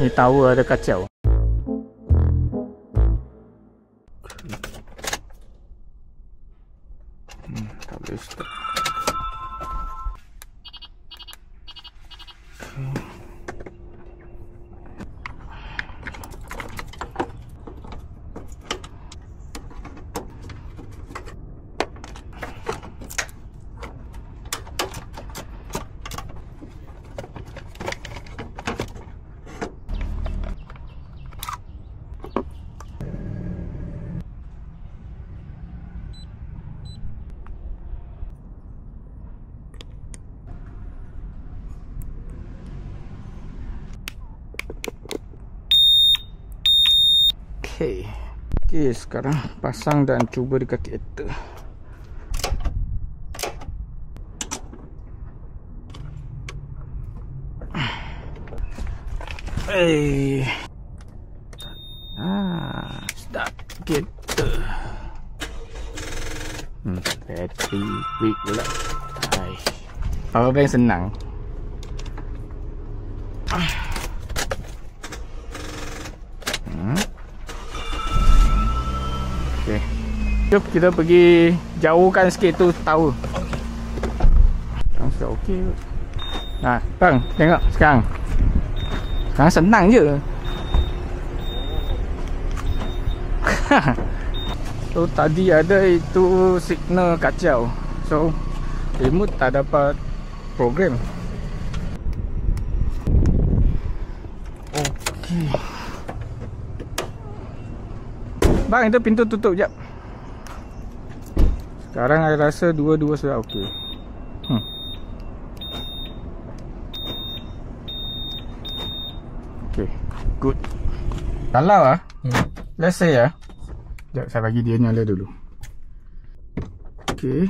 Ni tower ada kacau. Tak boleh stop. Okey, sekarang pasang dan cuba dekat kereta. Start kereta. Battery weak pula. Power bank senang. Okay. Jom kita pergi jauhkan sikit tu tower. Sekarang sudah okey. Nah, bang, tengok sekarang. Sekarang senang je. So tadi ada itu signal kacau. So remote tak dapat program. Okey. Bang, itu pintu tutup jap. Sekarang saya rasa dua-dua sudah okey. Okey, good. Kalau let's say sekejap saya bagi dia nyala dulu. Okey.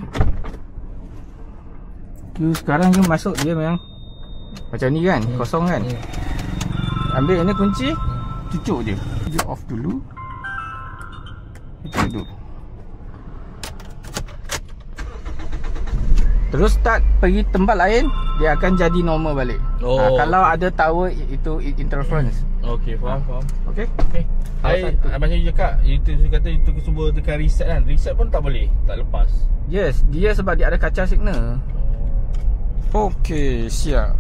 Sekarang je masuk dia memang macam ni kan, kosong kan. Ambil ini kunci, cucuk je. Dia off dulu. Itu. Terus start pergi tempat lain, dia akan jadi normal balik. Kalau ada tower itu interference. Okey, faham. Okey. Macam you cakap, itu kata itu cuba tekan reset kan. Reset pun tak boleh, tak lepas. Yes, dia sebab dia ada kacau signal. Okey, siap.